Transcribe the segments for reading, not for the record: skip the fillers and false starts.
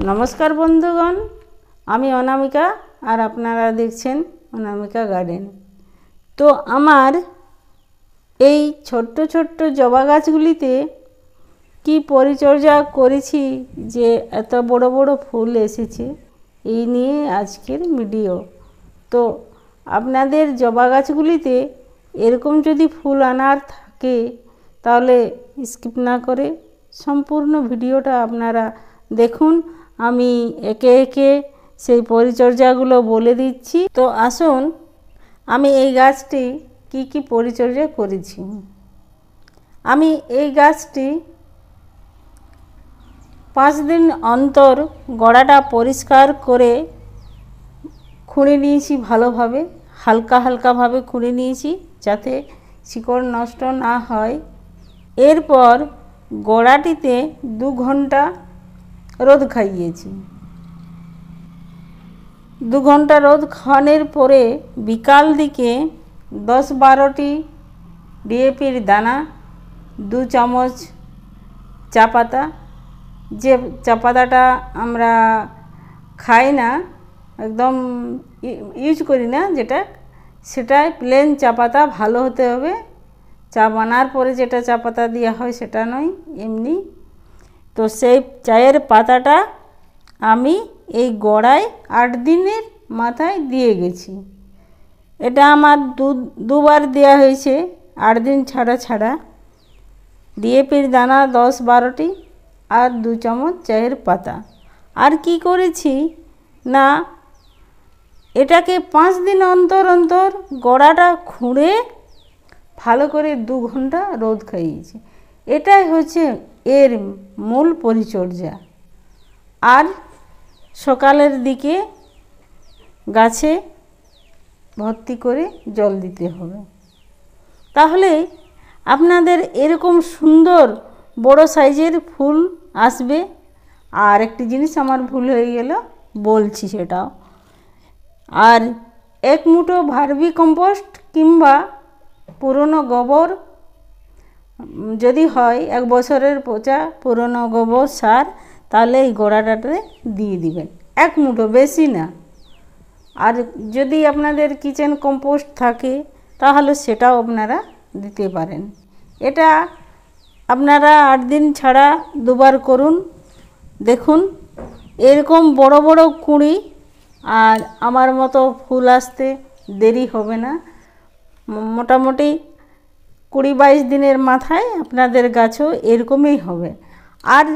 नमस्कार बंधुगण, आमी अनामिका और आपनारा देखछेन अनामिका गार्डेन। तो आमार এই ছোট্ট ছোট্ট জবা গাছগুলিতে কি পরিচর্যা করেছি যে এত বড় বড় ফুল এসেছে, এই নিয়ে আজকের ভিডিও। তো আপনাদের জবা গাছগুলিতে এরকম যদি ফুল আনার থাকে তাহলে স্কিপ না করে সম্পূর্ণ ভিডিওটা আপনারা দেখুন। আমি একে একে সেই পরিচর্যাগুলো বলে দিচ্ছি। তো আসুন আমি এই গাছটি কি কি পরিচর্যা করেছি। আমি এই গাছটি 5 দিন অন্তর গোড়াটা পরিষ্কার করে খুঁড়ে নিয়েছি, ভালোভাবে হালকা হালকা ভাবে খুঁড়ে নিয়েছি যাতে শিকড় নষ্ট না হয়। এরপর গোড়াটিতে 2 ঘন্টা রোদ খাইয়েছি। 2 ঘন্টা রোদ খাওয়ানোর পরে বিকাল দিকে 10-12টি ডিএপির দানা, 2 চামচ চা পাতা, যে চা পাতাটা আমরা খাই না, একদম ইউজ করি না, সেটাই প্লেন চা পাতা, ভালো হতে হবে। চা বানার পরে যেটা চা পাতা দেওয়া হয় সেটা নয়, এমনি। তো সেই চায়ের পাতাটা আমি এই গোড়ায় 8 দিনের মাথায় দিয়ে গেছি। এটা আমার দুবার দেওয়া হয়েছে, 8 দিন ছাড়া ছাড়া। ডিএপির দানা 10-12টি আর 2 চামচ চায়ের পাতা। আর কি করেছি না, এটাকে 5 দিন অন্তর অন্তর গোড়াটা খুঁড়ে ভালো করে 2 ঘন্টা রোদ খাইয়েছি। এটাই হচ্ছে এর মূল পরিচর্যা। আর সকালের দিকে গাছে ভর্তি করে জল দিতে হবে, তাহলে আপনাদের এরকম সুন্দর বড় সাইজের ফুল আসবে। আর একটি জিনিস আমার ভুল হয়ে গেল, বলছি সেটাও। আর 1 মুঠো ভার্মি কম্পোস্ট কিংবা পুরনো গোবর যদি হয়, 1 বছরের পচা পুরনো গোবর সার, তাহলে এই গোড়াটাতে দিয়ে দিবেন। 1 মুঠো, বেশি না। আর যদি আপনাদের কিচেন কম্পোস্ট থাকে তাহলে সেটাও আপনারা দিতে পারেন। এটা আপনারা 8 দিন ছাড়া 2 বার করুন, দেখুন এরকম বড় বড় কুঁড়ি আর আমার মতো ফুল আসতে দেরি হবে না। মোটামুটি 20-22 দিনের মাথায় আপনাদের গাছও এরকমই হবে। আর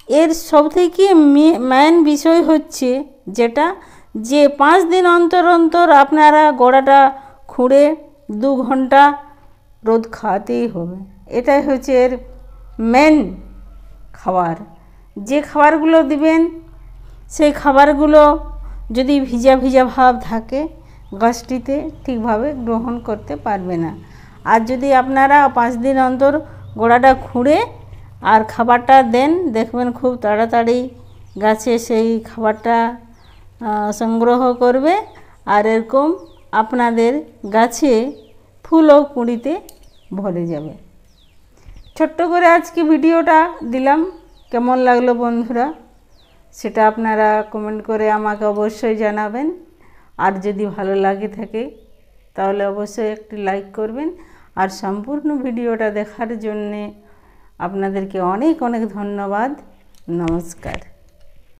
এর সবথেকে মেন বিষয় হচ্ছে যেটা, যে 5 দিন অন্তর অন্তর আপনারা গোড়াটা খুঁড়ে 2 ঘন্টা রোদ খাওয়াতেই হবে। এটাই হচ্ছে এর মেন খাবার। যে খাবারগুলো দিবেন সেই খাবারগুলো যদি ভিজা ভিজা ভাব থাকে, গাছটিতে ঠিকভাবে গ্রহণ করতে পারবে না। আর যদি আপনারা 5 দিন অন্তর গোড়াটা খুঁড়ে আর খাবারটা দেন, দেখবেন খুব তাড়াতাড়ি গাছে সেই খাবারটা সংগ্রহ করবে। আর এরকম আপনাদের গাছে ফুল ও কুঁড়িতে ভরে যাবে। ছোট্ট করে আজকে ভিডিওটা দিলাম, কেমন লাগলো বন্ধুরা সেটা আপনারা কমেন্ট করে আমাকে অবশ্যই জানাবেন। আর যদি ভালো লাগে থাকে তাহলে অবশ্যই একটি লাইক করবেন। আর সম্পূর্ণ ভিডিওটা দেখার জন্যে আপনাদেরকে অনেক অনেক ধন্যবাদ। নমস্কার।